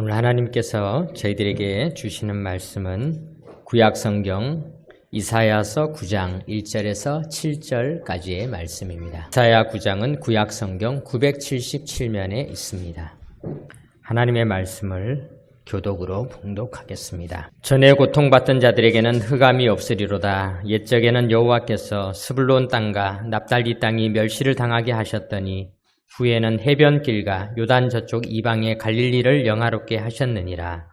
오늘 하나님께서 저희들에게 주시는 말씀은 구약성경 이사야서 9장 1절에서 7절까지의 말씀입니다. 이사야 9장은 구약성경 977면에 있습니다. 하나님의 말씀을 교독으로 봉독하겠습니다. 전에 고통받던 자들에게는 흑암이 없으리로다. 옛적에는 여호와께서 스불론 땅과 납달리 땅이 멸시를 당하게 하셨더니 후에는 해변길과 요단 저쪽 이방의 갈릴리를 영화롭게 하셨느니라.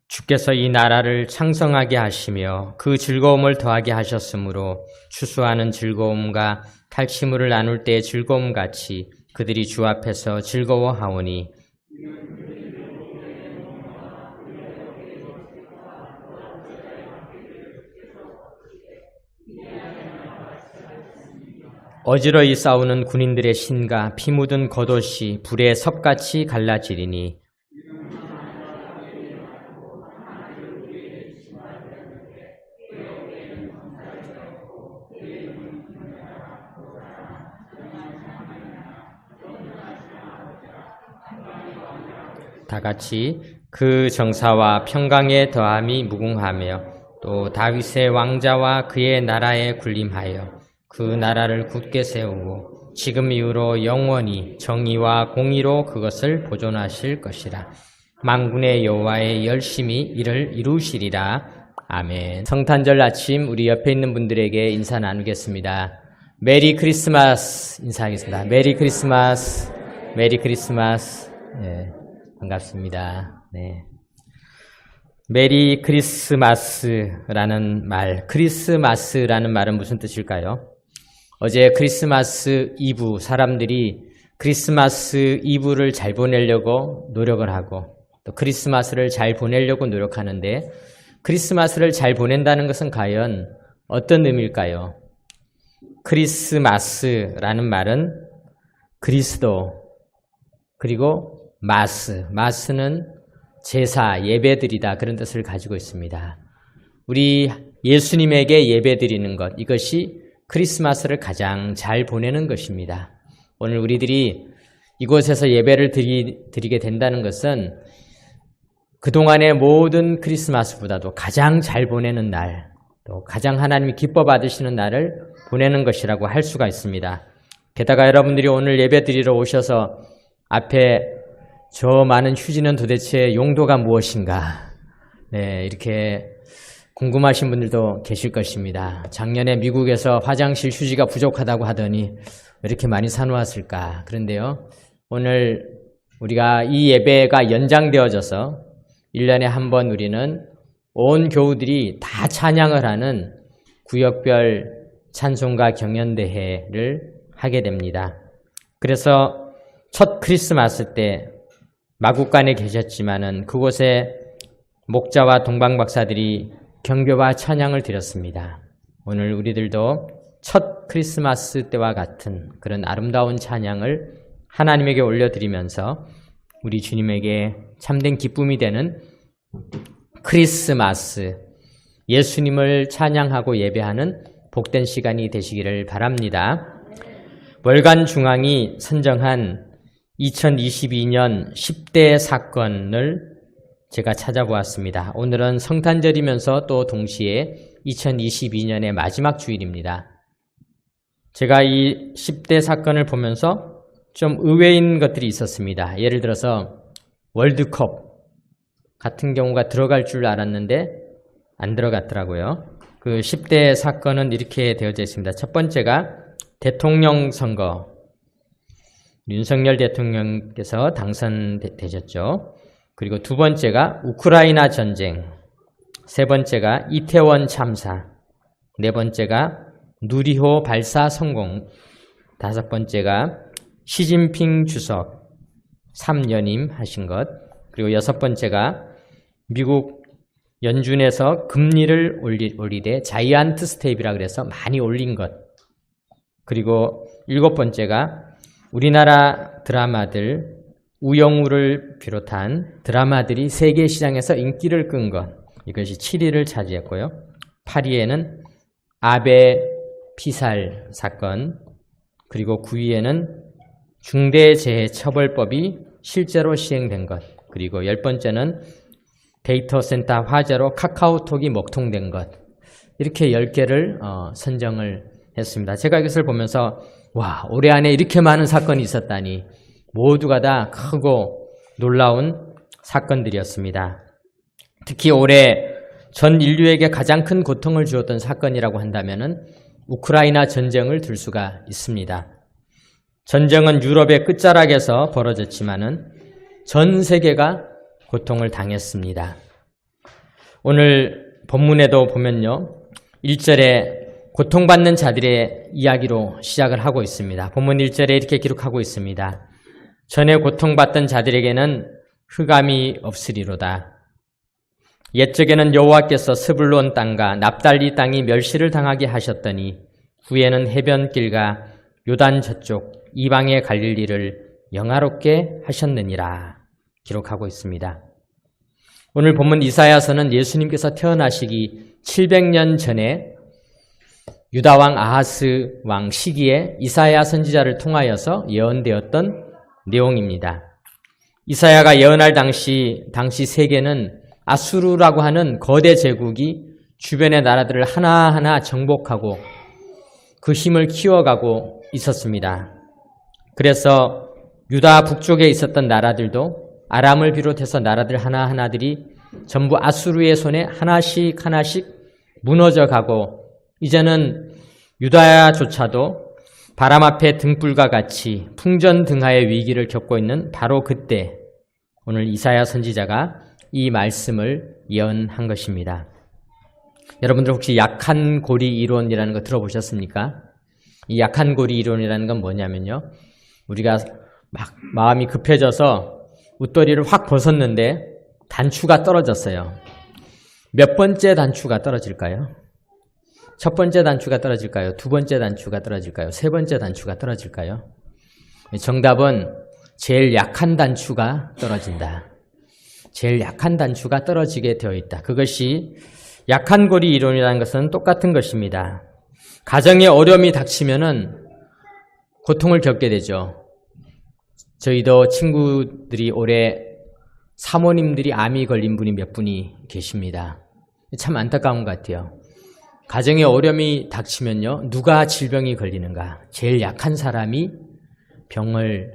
주께서 이 나라를 창성하게 하시며 그 즐거움을 더하게 하셨으므로 추수하는 즐거움과 탈취물을 나눌 때의 즐거움같이 그들이 주 앞에서 즐거워하오니 어지러이 싸우는 군인들의 신과 피 묻은 겉옷이 불에 섭같이 갈라지리니 다같이 그 정사와 평강의 더함이 무궁하며 또 다윗의 왕자와 그의 나라에 군림하여 그 나라를 굳게 세우고 지금 이후로 영원히 정의와 공의로 그것을 보존하실 것이라. 만군의 여호와의 열심히 이를 이루시리라. 아멘. 성탄절 아침 우리 옆에 있는 분들에게 인사 나누겠습니다. 메리 크리스마스 인사하겠습니다. 메리 크리스마스. 메리 크리스마스. 네, 반갑습니다. 네. 메리 크리스마스라는 말, 크리스마스라는 말은 무슨 뜻일까요? 어제 크리스마스 이브, 사람들이 크리스마스 이브를 잘 보내려고 노력을 하고 또 크리스마스를 잘 보내려고 노력하는데 크리스마스를 잘 보낸다는 것은 과연 어떤 의미일까요? 크리스마스라는 말은 그리스도 그리고 마스는 제사, 예배드리다 그런 뜻을 가지고 있습니다. 우리 예수님에게 예배드리는 것, 이것이 크리스마스를 가장 잘 보내는 것입니다. 오늘 우리들이 이곳에서 예배를 드리게 된다는 것은 그동안의 모든 크리스마스보다도 가장 잘 보내는 날, 또 가장 하나님이 기뻐 받으시는 날을 보내는 것이라고 할 수가 있습니다. 게다가 여러분들이 오늘 예배 드리러 오셔서 앞에 저 많은 휴지는 도대체 용도가 무엇인가? 네, 이렇게 궁금하신 분들도 계실 것입니다. 작년에 미국에서 화장실 휴지가 부족하다고 하더니 왜 이렇게 많이 사놓았을까? 그런데요, 오늘 우리가 이 예배가 연장되어져서 1년에 한 번 우리는 온 교우들이 다 찬양을 하는 구역별 찬송가 경연대회를 하게 됩니다. 그래서 첫 크리스마스 때 마국간에 계셨지만은 그곳에 목자와 동방박사들이 경배와 찬양을 드렸습니다. 오늘 우리들도 첫 크리스마스 때와 같은 그런 아름다운 찬양을 하나님에게 올려드리면서 우리 주님에게 참된 기쁨이 되는 크리스마스, 예수님을 찬양하고 예배하는 복된 시간이 되시기를 바랍니다. 월간 중앙이 선정한 2022년 10대 사건을 제가 찾아보았습니다. 오늘은 성탄절이면서 또 동시에 2022년의 마지막 주일입니다. 제가 이 10대 사건을 보면서 좀 의외인 것들이 있었습니다. 예를 들어서 월드컵 같은 경우가 들어갈 줄 알았는데 안 들어갔더라고요. 그 10대 사건은 이렇게 되어져 있습니다. 첫 번째가 대통령 선거. 윤석열 대통령께서 당선되셨죠. 그리고 두 번째가 우크라이나 전쟁, 세 번째가 이태원 참사, 네 번째가 누리호 발사 성공, 다섯 번째가 시진핑 주석 3연임 하신 것, 그리고 여섯 번째가 미국 연준에서 금리를 올리되 자이언트 스텝이라 그래서 많이 올린 것, 그리고 일곱 번째가 우리나라 드라마들 우영우를 비롯한 드라마들이 세계 시장에서 인기를 끈 것, 이것이 7위를 차지했고요. 8위에는 아베 피살 사건, 그리고 9위에는 중대재해처벌법이 실제로 시행된 것, 그리고 10번째는 데이터 센터 화재로 카카오톡이 먹통된 것, 이렇게 10개를 선정을 했습니다. 제가 이것을 보면서 와, 올해 안에 이렇게 많은 사건이 있었다니, 모두가 다 크고 놀라운 사건들이었습니다. 특히 올해 전 인류에게 가장 큰 고통을 주었던 사건이라고 한다면 우크라이나 전쟁을 들 수가 있습니다. 전쟁은 유럽의 끝자락에서 벌어졌지만은 전 세계가 고통을 당했습니다. 오늘 본문에도 보면요, 1절에 고통받는 자들의 이야기로 시작을 하고 있습니다. 본문 1절에 이렇게 기록하고 있습니다. 전에 고통받던 자들에게는 흑암이 없으리로다. 옛적에는 여호와께서 스불론 땅과 납달리 땅이 멸시를 당하게 하셨더니 후에는 해변길과 요단 저쪽 이방의 갈릴리를 영화롭게 하셨느니라 기록하고 있습니다. 오늘 본문 이사야서는 예수님께서 태어나시기 700년 전에 유다왕 아하스 왕 시기에 이사야 선지자를 통하여서 예언되었던 내용입니다. 이사야가 예언할 당시 세계는 아수르라고 하는 거대 제국이 주변의 나라들을 하나하나 정복하고 그 힘을 키워가고 있었습니다. 그래서 유다 북쪽에 있었던 나라들도 아람을 비롯해서 나라들 하나하나들이 전부 아수르의 손에 하나씩 무너져가고 이제는 유다야조차도 바람 앞에 등불과 같이 풍전등하의 위기를 겪고 있는 바로 그때 오늘 이사야 선지자가 이 말씀을 예언한 것입니다. 여러분들 혹시 약한 고리 이론이라는 거 들어보셨습니까? 이 약한 고리 이론이라는 건 뭐냐면요, 우리가 막 마음이 급해져서 웃더리를 확 벗었는데 단추가 떨어졌어요. 몇 번째 단추가 떨어질까요? 첫 번째 단추가 떨어질까요? 두 번째 단추가 떨어질까요? 세 번째 단추가 떨어질까요? 정답은 제일 약한 단추가 떨어진다. 제일 약한 단추가 떨어지게 되어 있다. 그것이 약한 고리 이론이라는 것은 똑같은 것입니다. 가정에 어려움이 닥치면은 고통을 겪게 되죠. 저희도 친구들이 올해 사모님들이 암이 걸린 분이 몇 분이 계십니다. 참 안타까운 것 같아요. 가정에 어려움이 닥치면요, 누가 질병이 걸리는가? 제일 약한 사람이 병을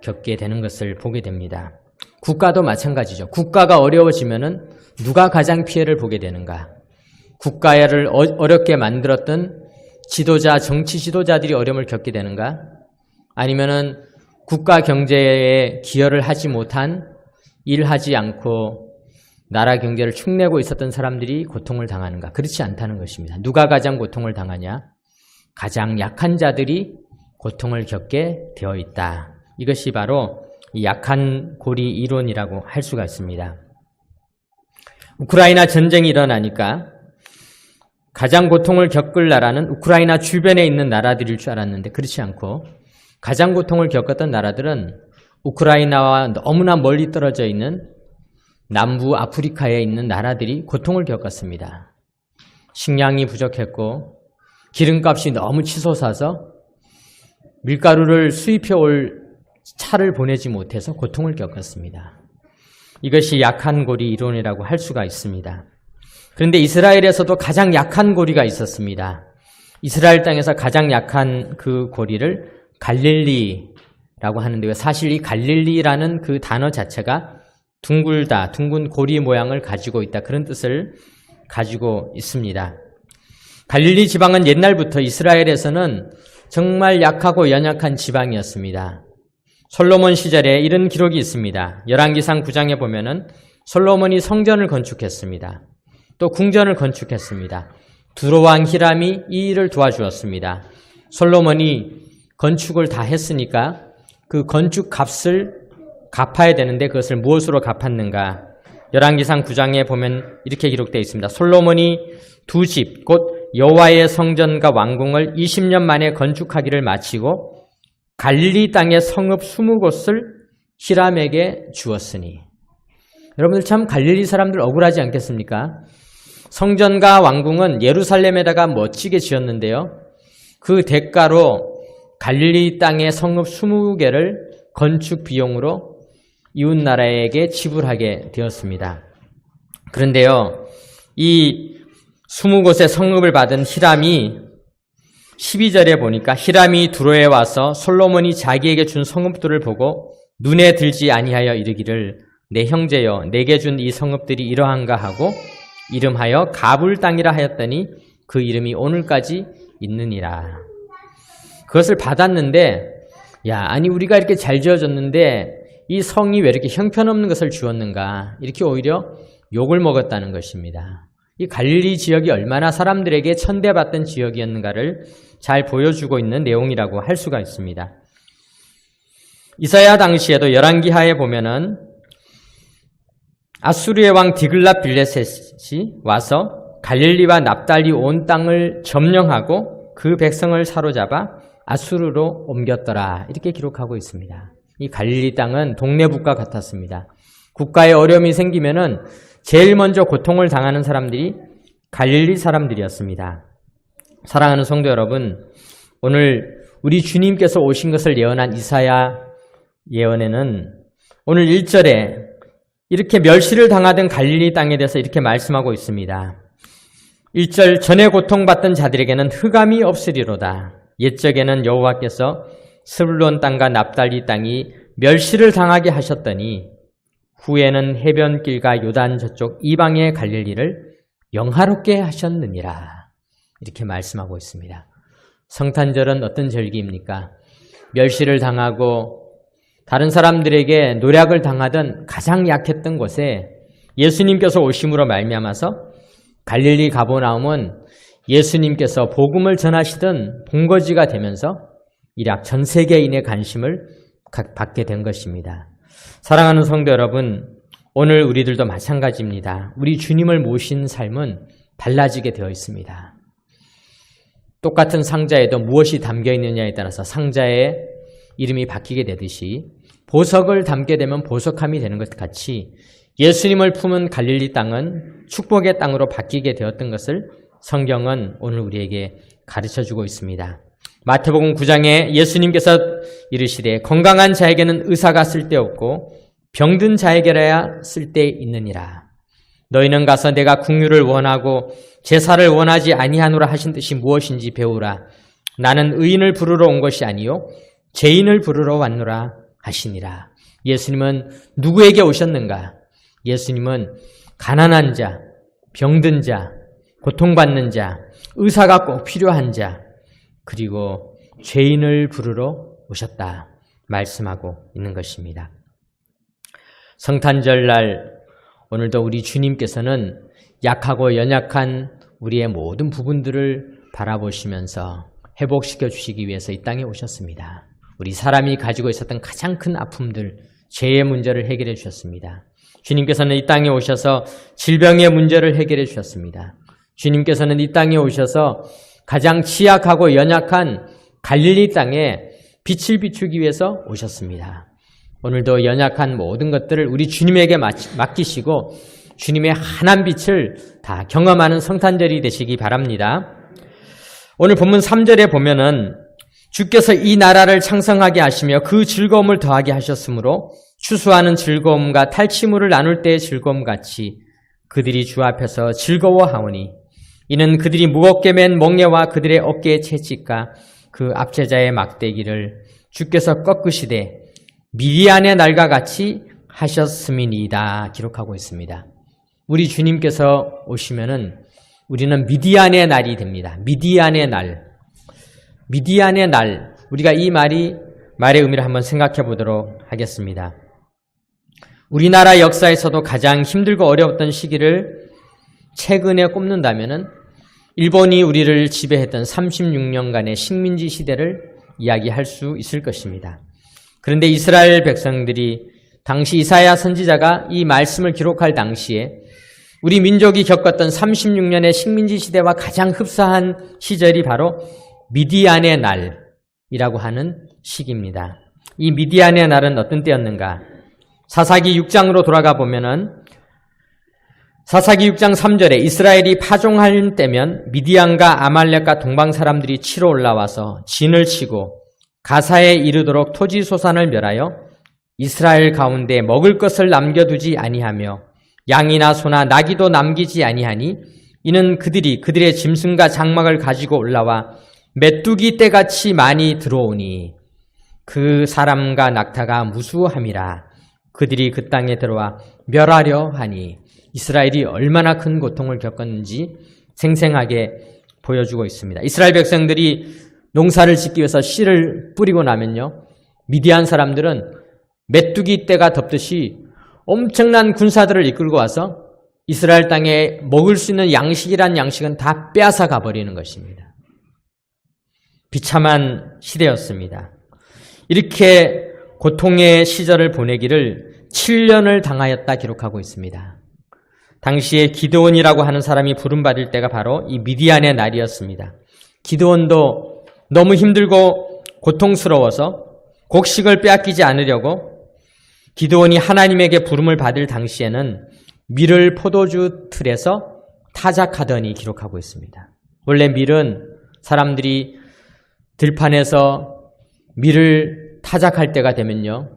겪게 되는 것을 보게 됩니다. 국가도 마찬가지죠. 국가가 어려워지면은 누가 가장 피해를 보게 되는가? 국가를 어렵게 만들었던 지도자, 정치 지도자들이 어려움을 겪게 되는가? 아니면은 국가 경제에 기여를 하지 못한, 일하지 않고 나라 경제를 축내고 있었던 사람들이 고통을 당하는가? 그렇지 않다는 것입니다. 누가 가장 고통을 당하냐? 가장 약한 자들이 고통을 겪게 되어 있다. 이것이 바로 이 약한 고리 이론이라고 할 수가 있습니다. 우크라이나 전쟁이 일어나니까 가장 고통을 겪을 나라는 우크라이나 주변에 있는 나라들일 줄 알았는데 그렇지 않고 가장 고통을 겪었던 나라들은 우크라이나와 너무나 멀리 떨어져 있는 남부 아프리카에 있는 나라들이 고통을 겪었습니다. 식량이 부족했고 기름값이 너무 치솟아서 밀가루를 수입해 올 차를 보내지 못해서 고통을 겪었습니다. 이것이 약한 고리 이론이라고 할 수가 있습니다. 그런데 이스라엘에서도 가장 약한 고리가 있었습니다. 이스라엘 땅에서 가장 약한 그 고리를 갈릴리라고 하는데요. 사실 이 갈릴리라는 그 단어 자체가 둥글다, 둥근 고리 모양을 가지고 있다, 그런 뜻을 가지고 있습니다. 갈릴리 지방은 옛날부터 이스라엘에서는 정말 약하고 연약한 지방이었습니다. 솔로몬 시절에 이런 기록이 있습니다. 열왕기상 9장에 보면은 솔로몬이 성전을 건축했습니다. 또 궁전을 건축했습니다. 두로왕 히람이 이 일을 도와주었습니다. 솔로몬이 건축을 다 했으니까 그 건축 값을 갚아야 되는데 그것을 무엇으로 갚았는가? 열왕기상 9장에 보면 이렇게 기록되어 있습니다. 솔로몬이 두 집, 곧 여호와의 성전과 왕궁을 20년 만에 건축하기를 마치고 갈릴리 땅의 성읍 20곳을 히람에게 주었으니. 여러분들 참 갈릴리 사람들 억울하지 않겠습니까? 성전과 왕궁은 예루살렘에다가 멋지게 지었는데요. 그 대가로 갈릴리 땅의 성읍 20개를 건축 비용으로 이웃나라에게 지불하게 되었습니다. 그런데요, 이 20곳의 성읍을 받은 히람이 12절에 보니까 히람이 두로에 와서 솔로몬이 자기에게 준 성읍들을 보고 눈에 들지 아니하여 이르기를 내 형제여 내게 준 이 성읍들이 이러한가 하고 이름하여 가불 땅이라 하였더니 그 이름이 오늘까지 있느니라. 그것을 받았는데 아니 우리가 이렇게 잘 지어졌는데 이 성이 왜 이렇게 형편없는 것을 주었는가, 이렇게 오히려 욕을 먹었다는 것입니다. 이 갈릴리 지역이 얼마나 사람들에게 천대받던 지역이었는가를 잘 보여주고 있는 내용이라고 할 수가 있습니다. 이사야 당시에도 열왕기하에 보면은 아수르의 왕 디글랏 빌레셋이 와서 갈릴리와 납달리 온 땅을 점령하고 그 백성을 사로잡아 아수르로 옮겼더라, 이렇게 기록하고 있습니다. 이 갈릴리 땅은 동네북과 같았습니다. 국가에 어려움이 생기면은 제일 먼저 고통을 당하는 사람들이 갈릴리 사람들이었습니다. 사랑하는 성도 여러분, 오늘 우리 주님께서 오신 것을 예언한 이사야 예언에는 오늘 1절에 이렇게 멸시를 당하던 갈릴리 땅에 대해서 이렇게 말씀하고 있습니다. 1절 전에 고통받던 자들에게는 흑암이 없으리로다. 옛적에는 여호와께서 스불론 땅과 납달리 땅이 멸시를 당하게 하셨더니 후에는 해변길과 요단 저쪽 이방의 갈릴리를 영화롭게 하셨느니라, 이렇게 말씀하고 있습니다. 성탄절은 어떤 절기입니까? 멸시를 당하고 다른 사람들에게 노략을 당하던 가장 약했던 곳에 예수님께서 오심으로 말미암아서 갈릴리 가버나움은 예수님께서 복음을 전하시던 본거지가 되면서 이락 전 세계인의 관심을 받게 된 것입니다. 사랑하는 성도 여러분, 오늘 우리들도 마찬가지입니다. 우리 주님을 모신 삶은 달라지게 되어 있습니다. 똑같은 상자에도 무엇이 담겨 있느냐에 따라서 상자의 이름이 바뀌게 되듯이 보석을 담게 되면 보석함이 되는 것 같이 예수님을 품은 갈릴리 땅은 축복의 땅으로 바뀌게 되었던 것을 성경은 오늘 우리에게 가르쳐주고 있습니다. 마태복음 9장에 예수님께서 이르시되 건강한 자에게는 의사가 쓸데없고 병든 자에게라야 쓸데있느니라. 너희는 가서 내가 긍휼을 원하고 제사를 원하지 아니하노라 하신 뜻이 무엇인지 배우라. 나는 의인을 부르러 온 것이 아니요 죄인을 부르러 왔노라 하시니라. 예수님은 누구에게 오셨는가? 예수님은 가난한 자, 병든 자, 고통받는 자, 의사가 꼭 필요한 자, 그리고 죄인을 부르러 오셨다 말씀하고 있는 것입니다. 성탄절날 오늘도 우리 주님께서는 약하고 연약한 우리의 모든 부분들을 바라보시면서 회복시켜 주시기 위해서 이 땅에 오셨습니다. 우리 사람이 가지고 있었던 가장 큰 아픔들, 죄의 문제를 해결해 주셨습니다. 주님께서는 이 땅에 오셔서 질병의 문제를 해결해 주셨습니다. 주님께서는 이 땅에 오셔서 가장 취약하고 연약한 갈릴리 땅에 빛을 비추기 위해서 오셨습니다. 오늘도 연약한 모든 것들을 우리 주님에게 맡기시고 주님의 환한 빛을 다 경험하는 성탄절이 되시기 바랍니다. 오늘 본문 3절에 보면은 주께서 이 나라를 창성하게 하시며 그 즐거움을 더하게 하셨으므로 추수하는 즐거움과 탈취물을 나눌 때의 즐거움같이 그들이 주 앞에서 즐거워하오니 이는 그들이 무겁게 맨 멍에와 그들의 어깨의 채찍과 그 압제자의 막대기를 주께서 꺾으시되 미디안의 날과 같이 하셨음이니이다 기록하고 있습니다. 우리 주님께서 오시면은 우리는 미디안의 날이 됩니다. 미디안의 날. 미디안의 날. 우리가 이 말의 의미를 한번 생각해 보도록 하겠습니다. 우리나라 역사에서도 가장 힘들고 어려웠던 시기를 최근에 꼽는다면은 일본이 우리를 지배했던 36년간의 식민지 시대를 이야기할 수 있을 것입니다. 그런데 이스라엘 백성들이 당시 이사야 선지자가 이 말씀을 기록할 당시에 우리 민족이 겪었던 36년의 식민지 시대와 가장 흡사한 시절이 바로 미디안의 날이라고 하는 시기입니다. 이 미디안의 날은 어떤 때였는가? 사사기 6장으로 돌아가 보면은 사사기 6장 3절에 이스라엘이 파종할 때면 미디안과 아말렉과 동방 사람들이 치러 올라와서 진을 치고 가사에 이르도록 토지 소산을 멸하여 이스라엘 가운데 먹을 것을 남겨두지 아니하며 양이나 소나 나귀도 남기지 아니하니 이는 그들이 그들의 짐승과 장막을 가지고 올라와 메뚜기 떼같이 많이 들어오니 그 사람과 낙타가 무수함이라. 그들이 그 땅에 들어와 멸하려 하니. 이스라엘이 얼마나 큰 고통을 겪었는지 생생하게 보여주고 있습니다. 이스라엘 백성들이 농사를 짓기 위해서 씨를 뿌리고 나면요, 미디안 사람들은 메뚜기 떼가 덮듯이 엄청난 군사들을 이끌고 와서 이스라엘 땅에 먹을 수 있는 양식이란 양식은 다 빼앗아 가버리는 것입니다. 비참한 시대였습니다. 이렇게 고통의 시절을 보내기를 7년을 당하였다 기록하고 있습니다. 당시에 기드온이라고 하는 사람이 부름받을 때가 바로 이 미디안의 날이었습니다. 기드온도 너무 힘들고 고통스러워서 곡식을 빼앗기지 않으려고 기드온이 하나님에게 부름을 받을 당시에는 밀을 포도주 틀에서 타작하더니 기록하고 있습니다. 원래 밀은 사람들이 들판에서 밀을 타작할 때가 되면요,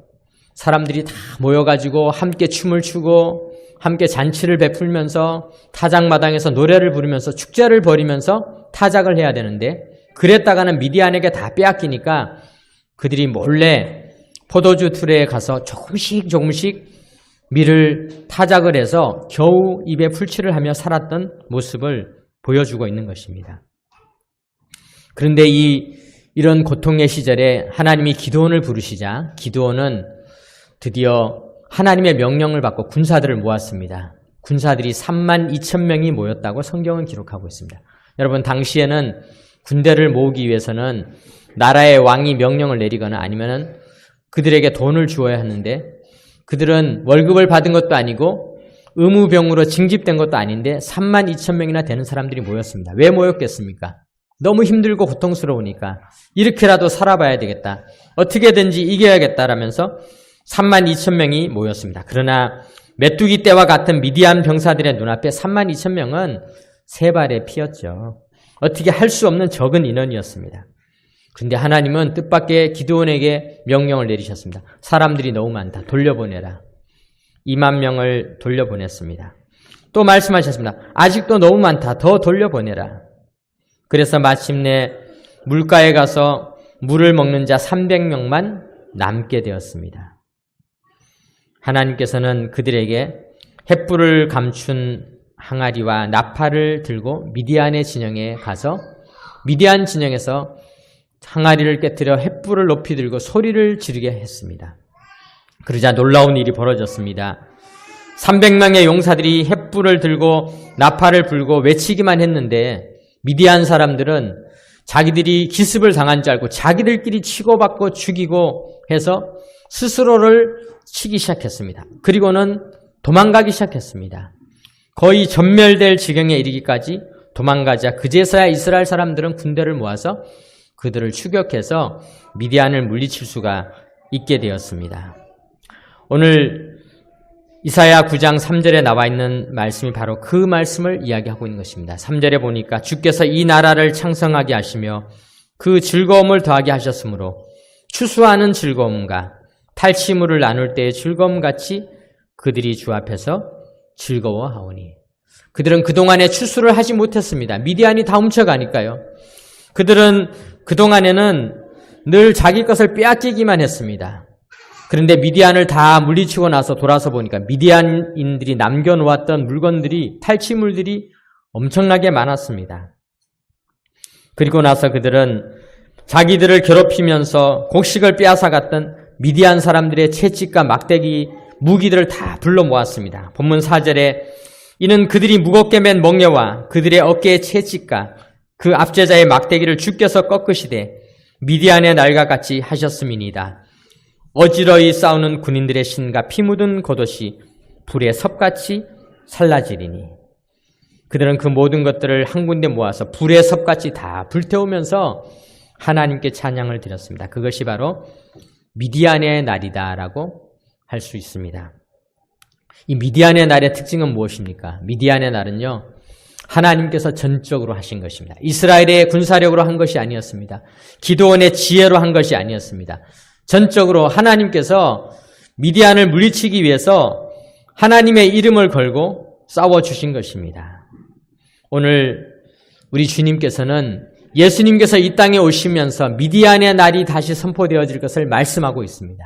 사람들이 다 모여가지고 함께 춤을 추고 함께 잔치를 베풀면서 타작마당에서 노래를 부르면서 축제를 벌이면서 타작을 해야 되는데, 그랬다가는 미디안에게 다 빼앗기니까 그들이 몰래 포도주 틀에 가서 조금씩 밀을 타작을 해서 겨우 입에 풀칠을 하며 살았던 모습을 보여주고 있는 것입니다. 그런데 이런 고통의 시절에 하나님이 기드온을 부르시자 기드온은 드디어 하나님의 명령을 받고 군사들을 모았습니다. 군사들이 32,000명이 모였다고 성경은 기록하고 있습니다. 여러분, 당시에는 군대를 모으기 위해서는 나라의 왕이 명령을 내리거나 아니면은 그들에게 돈을 주어야 하는데, 그들은 월급을 받은 것도 아니고 의무병으로 징집된 것도 아닌데 32,000명이나 되는 사람들이 모였습니다. 왜 모였겠습니까? 너무 힘들고 고통스러우니까 이렇게라도 살아봐야 되겠다, 어떻게든지 이겨야겠다라면서 32,000명이 모였습니다. 그러나 메뚜기 떼와 같은 미디안 병사들의 눈앞에 32,000명은 세 발의 피였죠. 어떻게 할 수 없는 적은 인원이었습니다. 그런데 하나님은 뜻밖의 기드온에게 명령을 내리셨습니다. 사람들이 너무 많다, 돌려보내라. 2만 명을 돌려보냈습니다. 또 말씀하셨습니다. 아직도 너무 많다, 더 돌려보내라. 그래서 마침내 물가에 가서 물을 먹는 자 300명만 남게 되었습니다. 하나님께서는 그들에게 횃불을 감춘 항아리와 나팔을 들고 미디안의 진영에 가서 미디안 진영에서 항아리를 깨뜨려 횃불을 높이 들고 소리를 지르게 했습니다. 그러자 놀라운 일이 벌어졌습니다. 300명의 용사들이 횃불을 들고 나팔을 불고 외치기만 했는데 미디안 사람들은 자기들이 기습을 당한 줄 알고 자기들끼리 치고받고 죽이고 해서 스스로를 치기 시작했습니다. 그리고는 도망가기 시작했습니다. 거의 전멸될 지경에 이르기까지 도망가자 그제서야 이스라엘 사람들은 군대를 모아서 그들을 추격해서 미디안을 물리칠 수가 있게 되었습니다. 오늘 이사야 9장 3절에 나와 있는 말씀이 바로 그 말씀을 이야기하고 있는 것입니다. 3절에 보니까 주께서 이 나라를 창성하게 하시며 그 즐거움을 더하게 하셨으므로 추수하는 즐거움과 탈취물을 나눌 때의 즐거움같이 그들이 주 앞에서 즐거워하오니. 그들은 그동안에 추수를 하지 못했습니다. 미디안이 다 훔쳐가니까요. 그들은 그동안에는 늘 자기 것을 빼앗기기만 했습니다. 그런데 미디안을 다 물리치고 나서 돌아서 보니까 미디안인들이 남겨놓았던 물건들이, 탈취물들이 엄청나게 많았습니다. 그리고 나서 그들은 자기들을 괴롭히면서 곡식을 빼앗아갔던 미디안 사람들의 채찍과 막대기, 무기들을 다 불러 모았습니다. 본문 4절에 이는 그들이 무겁게 맨 멍에와 그들의 어깨의 채찍과 그 압제자의 막대기를 주께서 꺾으시되 미디안의 날과 같이 하셨음이니이다. 어지러이 싸우는 군인들의 신과 피 묻은 겉옷이 불에 섭같이 살라지리니. 그들은 그 모든 것들을 한 군데 모아서 불에 섭같이 다 불태우면서 하나님께 찬양을 드렸습니다. 그것이 바로 미디안의 날이다라고 할 수 있습니다. 이 미디안의 날의 특징은 무엇입니까? 미디안의 날은요, 하나님께서 전적으로 하신 것입니다. 이스라엘의 군사력으로 한 것이 아니었습니다. 기드온의 지혜로 한 것이 아니었습니다. 전적으로 하나님께서 미디안을 물리치기 위해서 하나님의 이름을 걸고 싸워주신 것입니다. 오늘 우리 주님께서는 예수님께서 이 땅에 오시면서 미디안의 날이 다시 선포되어질 것을 말씀하고 있습니다.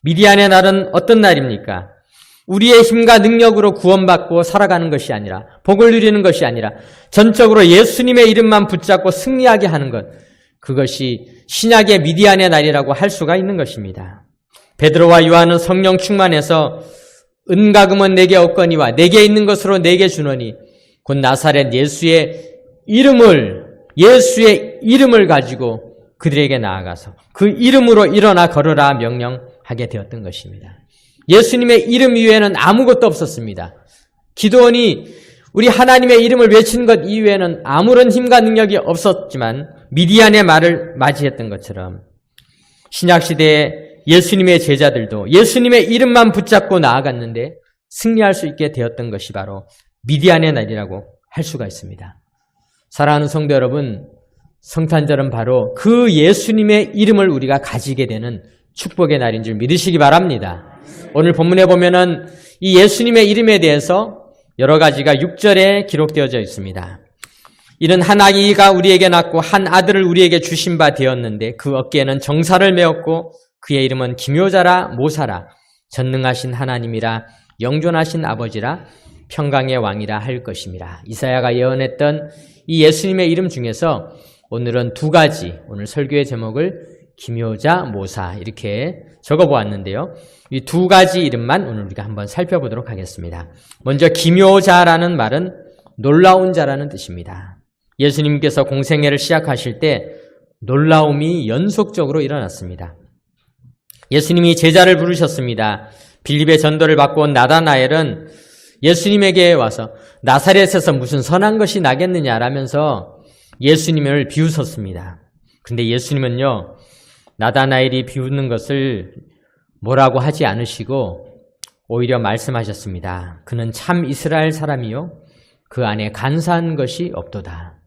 미디안의 날은 어떤 날입니까? 우리의 힘과 능력으로 구원받고 살아가는 것이 아니라, 복을 누리는 것이 아니라 전적으로 예수님의 이름만 붙잡고 승리하게 하는 것, 그것이 신약의 미디안의 날이라고 할 수가 있는 것입니다. 베드로와 요한은 성령 충만해서 은과 금은 내게 없거니와 내게 있는 것으로 내게 주노니 곧 나사렛 예수의 이름을 가지고 그들에게 나아가서 그 이름으로 일어나 걸으라 명령하게 되었던 것입니다. 예수님의 이름 이외에는 아무것도 없었습니다. 기드온이 우리 하나님의 이름을 외치는 것 이외에는 아무런 힘과 능력이 없었지만 미디안의 말을 맞이했던 것처럼 신약시대에 예수님의 제자들도 예수님의 이름만 붙잡고 나아갔는데 승리할 수 있게 되었던 것이 바로 미디안의 날이라고 할 수가 있습니다. 사랑하는 성도 여러분, 성탄절은 바로 그 예수님의 이름을 우리가 가지게 되는 축복의 날인 줄 믿으시기 바랍니다. 오늘 본문에 보면은 이 예수님의 이름에 대해서 여러 가지가 6절에 기록되어져 있습니다. 이는 한 아기가 우리에게 낳고 한 아들을 우리에게 주신 바 되었는데 그 어깨에는 정사를 메었고 그의 이름은 기묘자라 모사라 전능하신 하나님이라 영존하신 아버지라 평강의 왕이라 할 것임이라. 이사야가 예언했던 이 예수님의 이름 중에서 오늘은 두 가지, 오늘 설교의 제목을 기묘자, 모사 이렇게 적어보았는데요. 이 두 가지 이름만 오늘 우리가 한번 살펴보도록 하겠습니다. 먼저 기묘자라는 말은 놀라운 자라는 뜻입니다. 예수님께서 공생애를 시작하실 때 놀라움이 연속적으로 일어났습니다. 예수님이 제자를 부르셨습니다. 빌립의 전도를 받고 온 나다나엘은 예수님에게 와서 나사렛에서 무슨 선한 것이 나겠느냐라면서 예수님을 비웃었습니다. 그런데 예수님은요, 나다나엘이 비웃는 것을 뭐라고 하지 않으시고 오히려 말씀하셨습니다. 그는 참 이스라엘 사람이요 그 안에 간사한 것이 없도다.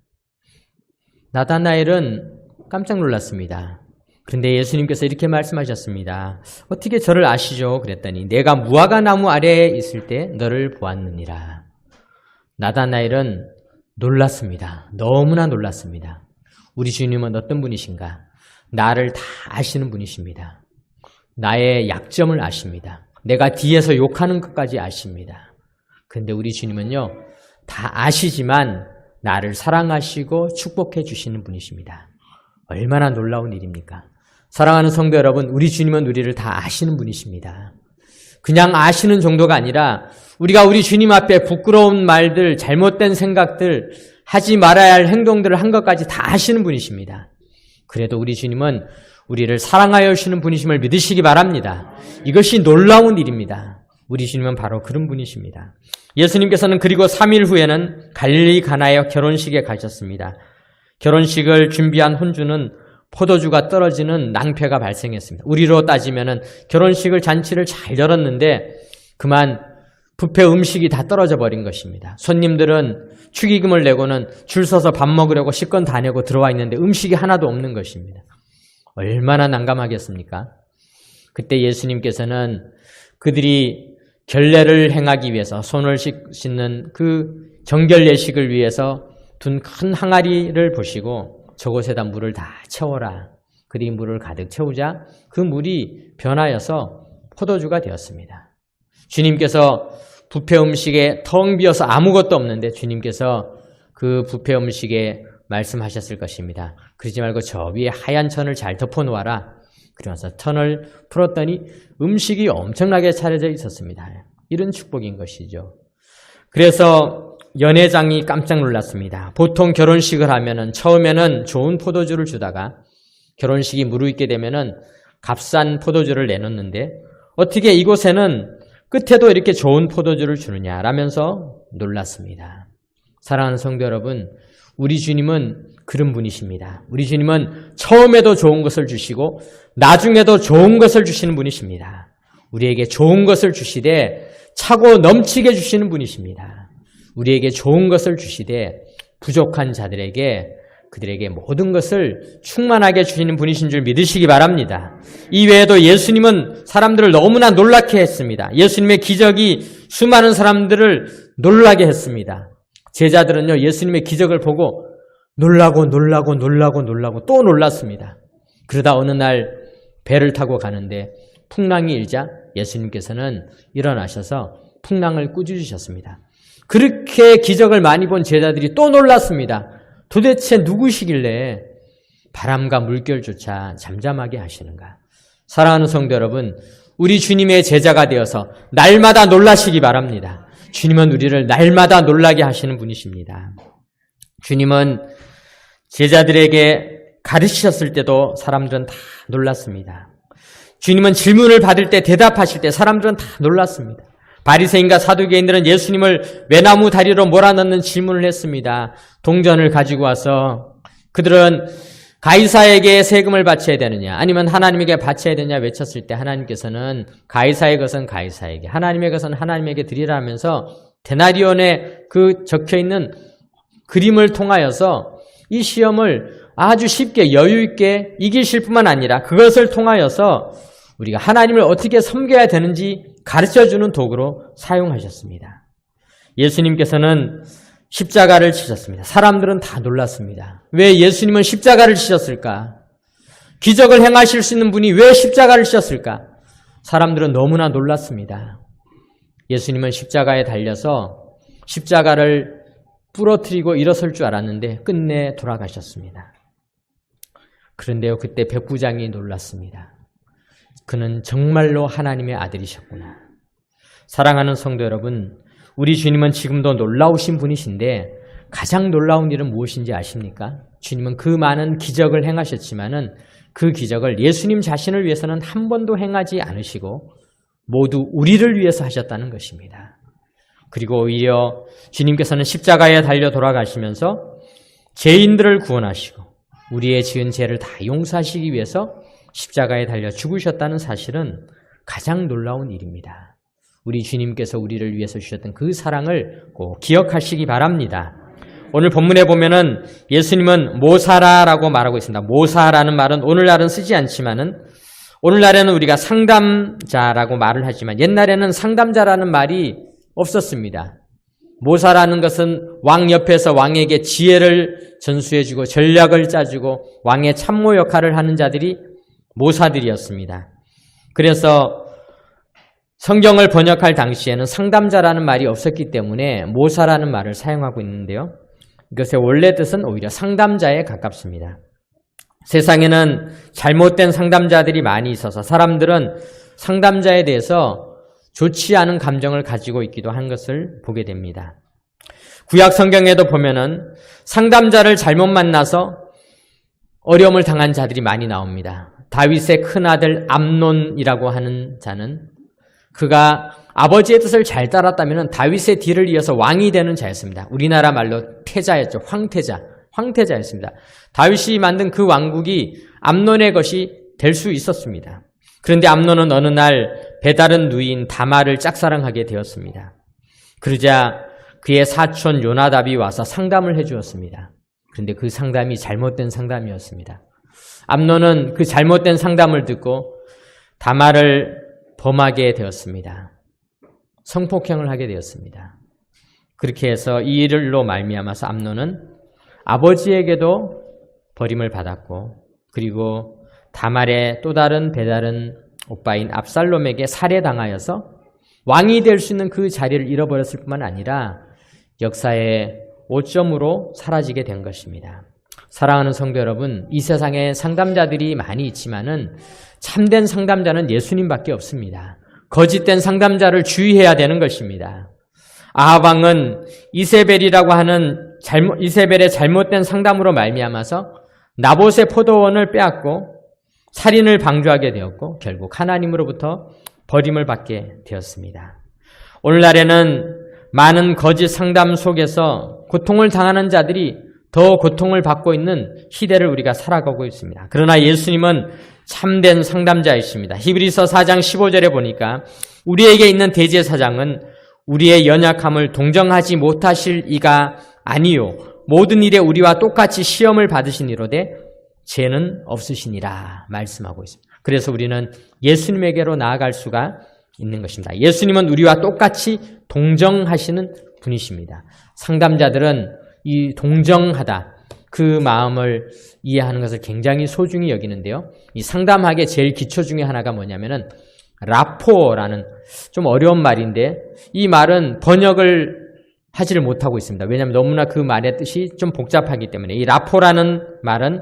나다나엘은 깜짝 놀랐습니다. 그런데 예수님께서 이렇게 말씀하셨습니다. 어떻게 저를 아시죠? 그랬더니 내가 무화과 나무 아래에 있을 때 너를 보았느니라. 나다나엘은 놀랐습니다. 너무나 놀랐습니다. 우리 주님은 어떤 분이신가? 나를 다 아시는 분이십니다. 나의 약점을 아십니다. 내가 뒤에서 욕하는 것까지 아십니다. 그런데 우리 주님은요, 다 아시지만 나를 사랑하시고 축복해 주시는 분이십니다. 얼마나 놀라운 일입니까? 사랑하는 성도 여러분, 우리 주님은 우리를 다 아시는 분이십니다. 그냥 아시는 정도가 아니라 우리가 우리 주님 앞에 부끄러운 말들, 잘못된 생각들, 하지 말아야 할 행동들을 한 것까지 다 아시는 분이십니다. 그래도 우리 주님은 우리를 사랑하여 주시는 분이심을 믿으시기 바랍니다. 이것이 놀라운 일입니다. 우리 주님은 바로 그런 분이십니다. 예수님께서는 그리고 3일 후에는 갈릴리 가나의 결혼식에 가셨습니다. 결혼식을 준비한 혼주는 포도주가 떨어지는 낭패가 발생했습니다. 우리로 따지면은 결혼식을 잔치를 잘 열었는데 그만 뷔페 음식이 다 떨어져 버린 것입니다. 손님들은 축의금을 내고는 줄 서서 밥 먹으려고 식권 다 내고 들어와 있는데 음식이 하나도 없는 것입니다. 얼마나 난감하겠습니까? 그때 예수님께서는 그들이 결례를 행하기 위해서 손을 씻는 그 정결 예식을 위해서 둔 큰 항아리를 보시고 저곳에다 물을 다 채워라. 그들이 물을 가득 채우자 그 물이 변하여서 포도주가 되었습니다. 주님께서 뷔페 음식에 텅 비어서 아무것도 없는데 주님께서 그 뷔페 음식에 말씀하셨을 것입니다. 그러지 말고 저 위에 하얀 천을 잘 덮어놓아라. 그러면서 천을 풀었더니 음식이 엄청나게 차려져 있었습니다. 이런 축복인 것이죠. 그래서 연회장이 깜짝 놀랐습니다. 보통 결혼식을 하면은 처음에는 좋은 포도주를 주다가 결혼식이 무르익게 되면은 값싼 포도주를 내놓는데 어떻게 이곳에는 끝에도 이렇게 좋은 포도주를 주느냐라면서 놀랐습니다. 사랑하는 성도 여러분, 우리 주님은 그런 분이십니다. 우리 주님은 처음에도 좋은 것을 주시고 나중에도 좋은 것을 주시는 분이십니다. 우리에게 좋은 것을 주시되 차고 넘치게 주시는 분이십니다. 우리에게 좋은 것을 주시되 부족한 자들에게 그들에게 모든 것을 충만하게 주시는 분이신 줄 믿으시기 바랍니다. 이외에도 예수님은 사람들을 너무나 놀라게 했습니다. 예수님의 기적이 수많은 사람들을 놀라게 했습니다. 제자들은요, 예수님의 기적을 보고 놀라고 또 놀랐습니다. 그러다 어느 날 배를 타고 가는데 풍랑이 일자 예수님께서는 일어나셔서 풍랑을 꾸짖으셨습니다. 그렇게 기적을 많이 본 제자들이 또 놀랐습니다. 도대체 누구시길래 바람과 물결조차 잠잠하게 하시는가? 사랑하는 성도 여러분, 우리 주님의 제자가 되어서 날마다 놀라시기 바랍니다. 주님은 우리를 날마다 놀라게 하시는 분이십니다. 주님은 제자들에게 가르치셨을 때도 사람들은 다 놀랐습니다. 주님은 질문을 받을 때 대답하실 때 사람들은 다 놀랐습니다. 바리새인과 사두개인들은 예수님을 외나무 다리로 몰아넣는 질문을 했습니다. 동전을 가지고 와서 그들은 가이사에게 세금을 바쳐야 되느냐 아니면 하나님에게 바쳐야 되느냐 외쳤을 때 하나님께서는 가이사의 것은 가이사에게 하나님의 것은 하나님에게 드리라면서 데나리온에 그 적혀있는 그림을 통하여서 이 시험을 아주 쉽게 여유 있게 이기실 뿐만 아니라 그것을 통하여서 우리가 하나님을 어떻게 섬겨야 되는지 가르쳐주는 도구로 사용하셨습니다. 예수님께서는 십자가를 치셨습니다. 사람들은 다 놀랐습니다. 왜 예수님은 십자가를 치셨을까? 기적을 행하실 수 있는 분이 왜 십자가를 치셨을까? 사람들은 너무나 놀랐습니다. 예수님은 십자가에 달려서 십자가를 부러뜨리고 일어설 줄 알았는데 끝내 돌아가셨습니다. 그런데요, 그때 백부장이 놀랐습니다. 그는 정말로 하나님의 아들이셨구나. 사랑하는 성도 여러분, 우리 주님은 지금도 놀라우신 분이신데 가장 놀라운 일은 무엇인지 아십니까? 주님은 그 많은 기적을 행하셨지만은 그 기적을 예수님 자신을 위해서는 한 번도 행하지 않으시고 모두 우리를 위해서 하셨다는 것입니다. 그리고 오히려 주님께서는 십자가에 달려 돌아가시면서 죄인들을 구원하시고 우리의 지은 죄를 다 용서하시기 위해서 십자가에 달려 죽으셨다는 사실은 가장 놀라운 일입니다. 우리 주님께서 우리를 위해서 주셨던 그 사랑을 꼭 기억하시기 바랍니다. 오늘 본문에 보면은 예수님은 모사라라고 말하고 있습니다. 모사라는 말은 오늘날은 쓰지 않지만은 오늘날에는 우리가 상담자라고 말을 하지만 옛날에는 상담자라는 말이 없었습니다. 모사라는 것은 왕 옆에서 왕에게 지혜를 전수해주고 전략을 짜주고 왕의 참모 역할을 하는 자들이 모사들이었습니다. 그래서 성경을 번역할 당시에는 상담자라는 말이 없었기 때문에 모사라는 말을 사용하고 있는데요. 이것의 원래 뜻은 오히려 상담자에 가깝습니다. 세상에는 잘못된 상담자들이 많이 있어서 사람들은 상담자에 대해서 좋지 않은 감정을 가지고 있기도 한 것을 보게 됩니다. 구약 성경에도 보면은 상담자를 잘못 만나서 어려움을 당한 자들이 많이 나옵니다. 다윗의 큰아들 암논이라고 하는 자는 그가 아버지의 뜻을 잘 따랐다면 다윗의 뒤를 이어서 왕이 되는 자였습니다. 우리나라 말로 태자였죠. 황태자였습니다. 다윗이 만든 그 왕국이 암논의 것이 될 수 있었습니다. 그런데 암논은 어느 날 배다른 누이인 다말을 짝사랑하게 되었습니다. 그러자 그의 사촌 요나답이 와서 상담을 해주었습니다. 그런데 그 상담이 잘못된 상담이었습니다. 암논은 그 잘못된 상담을 듣고 다말을 범하게 되었습니다. 성폭행을 하게 되었습니다. 그렇게 해서 이 일로 말미암아서 암논은 아버지에게도 버림을 받았고 그리고 다말의 또 다른 배다른 오빠인 압살롬에게 살해당하여서 왕이 될 수 있는 그 자리를 잃어버렸을 뿐만 아니라 역사의 오점으로 사라지게 된 것입니다. 사랑하는 성도 여러분, 이 세상에 상담자들이 많이 있지만은 참된 상담자는 예수님밖에 없습니다. 거짓된 상담자를 주의해야 되는 것입니다. 아합 왕은 이세벨이라고 하는 이세벨의 잘못된 상담으로 말미암아서 나봇의 포도원을 빼앗고 살인을 방조하게 되었고 결국 하나님으로부터 버림을 받게 되었습니다. 오늘날에는 많은 거짓 상담 속에서 고통을 당하는 자들이 더 고통을 받고 있는 시대를 우리가 살아가고 있습니다. 그러나 예수님은 참된 상담자이십니다. 히브리서 4장 15절에 보니까 우리에게 있는 대제사장은 우리의 연약함을 동정하지 못하실 이가 아니요 모든 일에 우리와 똑같이 시험을 받으시니로되 죄는 없으시니라 말씀하고 있습니다. 그래서 우리는 예수님에게로 나아갈 수가 있는 것입니다. 예수님은 우리와 똑같이 동정하시는 분이십니다. 상담자들은 이 동정하다 그 마음을 이해하는 것을 굉장히 소중히 여기는데요. 이 상담학의 제일 기초 중에 하나가 뭐냐면은 라포라는 좀 어려운 말인데 이 말은 번역을 하지를 못하고 있습니다. 왜냐하면 너무나 그 말의 뜻이 좀 복잡하기 때문에 이 라포라는 말은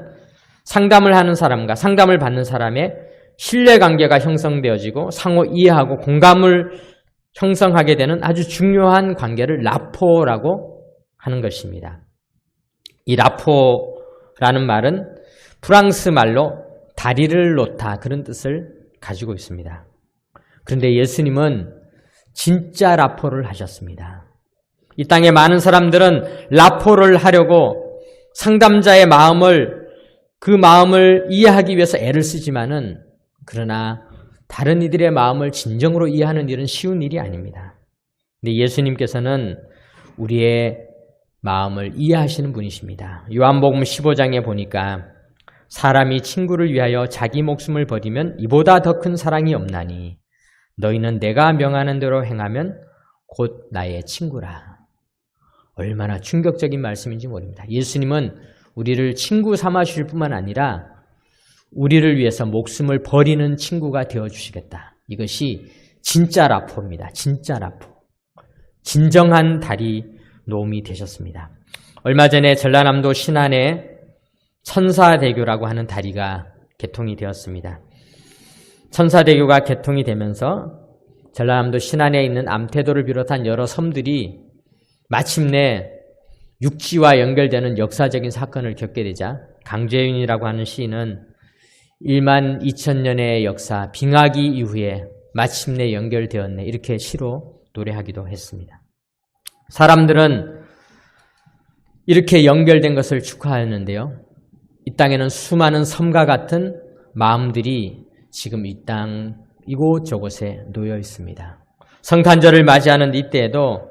상담을 하는 사람과 상담을 받는 사람의 신뢰관계가 형성되어지고 상호 이해하고 공감을 형성하게 되는 아주 중요한 관계를 라포라고 하는 것입니다. 이 라포라는 말은 프랑스 말로 다리를 놓다 그런 뜻을 가지고 있습니다. 그런데 예수님은 진짜 라포를 하셨습니다. 이 땅에 많은 사람들은 라포를 하려고 상담자의 그 마음을 이해하기 위해서 애를 쓰지만은 그러나 다른 이들의 마음을 진정으로 이해하는 일은 쉬운 일이 아닙니다. 근데 예수님께서는 우리의 마음을 이해하시는 분이십니다. 요한복음 15장에 보니까 사람이 친구를 위하여 자기 목숨을 버리면 이보다 더 큰 사랑이 없나니 너희는 내가 명하는 대로 행하면 곧 나의 친구라. 얼마나 충격적인 말씀인지 모릅니다. 예수님은 우리를 친구 삼아주실 뿐만 아니라 우리를 위해서 목숨을 버리는 친구가 되어주시겠다. 이것이 진짜 라포입니다. 진짜 라포. 진정한 다리 놓음이 되셨습니다. 얼마 전에 전라남도 신안에 천사대교라고 하는 다리가 개통이 되었습니다. 천사대교가 개통이 되면서 전라남도 신안에 있는 암태도를 비롯한 여러 섬들이 마침내 육지와 연결되는 역사적인 사건을 겪게 되자 강재윤이라고 하는 시인은 1만 2천년의 역사 빙하기 이후에 마침내 연결되었네 이렇게 시로 노래하기도 했습니다. 사람들은 이렇게 연결된 것을 축하하는데요. 이 땅에는 수많은 섬과 같은 마음들이 지금 이 땅 이곳저곳에 놓여 있습니다. 성탄절을 맞이하는 이때에도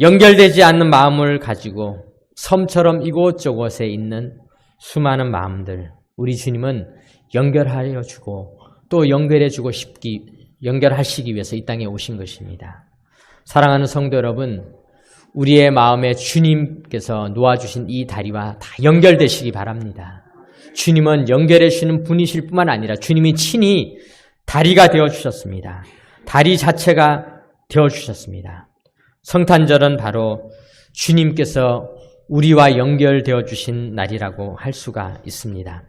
연결되지 않는 마음을 가지고 섬처럼 이곳저곳에 있는 수많은 마음들, 우리 주님은 연결하려 주고 또 연결하시기 위해서 이 땅에 오신 것입니다. 사랑하는 성도 여러분, 우리의 마음에 주님께서 놓아주신 이 다리와 다 연결되시기 바랍니다. 주님은 연결해 주시는 분이실 뿐만 아니라 주님이 친히 다리가 되어주셨습니다. 다리 자체가 되어주셨습니다. 성탄절은 바로 주님께서 우리와 연결되어 주신 날이라고 할 수가 있습니다.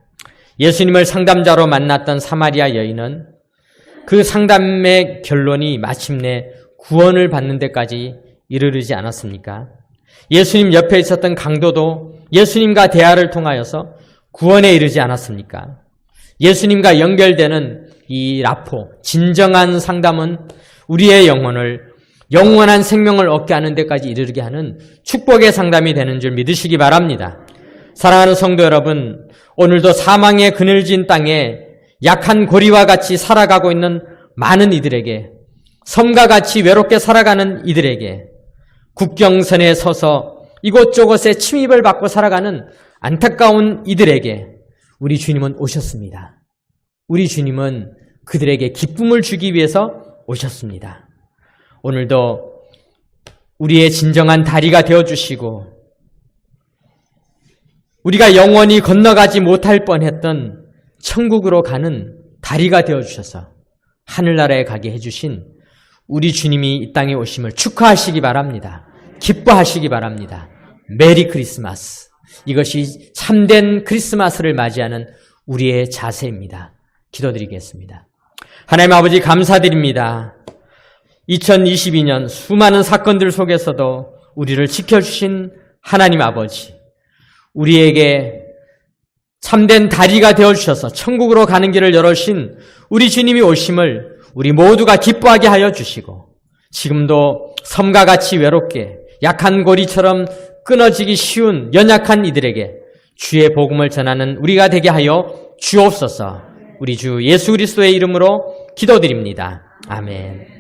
예수님을 상담자로 만났던 사마리아 여인은 그 상담의 결론이 마침내 구원을 받는 데까지 이르르지 않았습니까? 예수님 옆에 있었던 강도도 예수님과 대화를 통하여서 구원에 이르지 않았습니까? 예수님과 연결되는 이 라포, 진정한 상담은 우리의 영원한 생명을 얻게 하는 데까지 이르게 하는 축복의 상담이 되는 줄 믿으시기 바랍니다. 사랑하는 성도 여러분, 오늘도 사망의 그늘진 땅에 약한 고리와 같이 살아가고 있는 많은 이들에게, 섬과 같이 외롭게 살아가는 이들에게, 국경선에 서서 이곳저곳에 침입을 받고 살아가는 안타까운 이들에게 우리 주님은 오셨습니다. 우리 주님은 그들에게 기쁨을 주기 위해서 오셨습니다. 오늘도 우리의 진정한 다리가 되어주시고 우리가 영원히 건너가지 못할 뻔했던 천국으로 가는 다리가 되어주셔서 하늘나라에 가게 해주신 우리 주님이 이 땅에 오심을 축하하시기 바랍니다. 기뻐하시기 바랍니다. 메리 크리스마스. 이것이 참된 크리스마스를 맞이하는 우리의 자세입니다. 기도드리겠습니다. 하나님 아버지 감사드립니다. 2022년 수많은 사건들 속에서도 우리를 지켜주신 하나님 아버지, 우리에게 참된 다리가 되어주셔서 천국으로 가는 길을 열어주신 우리 주님이 오심을 우리 모두가 기뻐하게 하여 주시고, 지금도 섬과 같이 외롭게 약한 고리처럼 끊어지기 쉬운 연약한 이들에게 주의 복음을 전하는 우리가 되게 하여 주옵소서. 우리 주 예수 그리스도의 이름으로 기도드립니다. 아멘.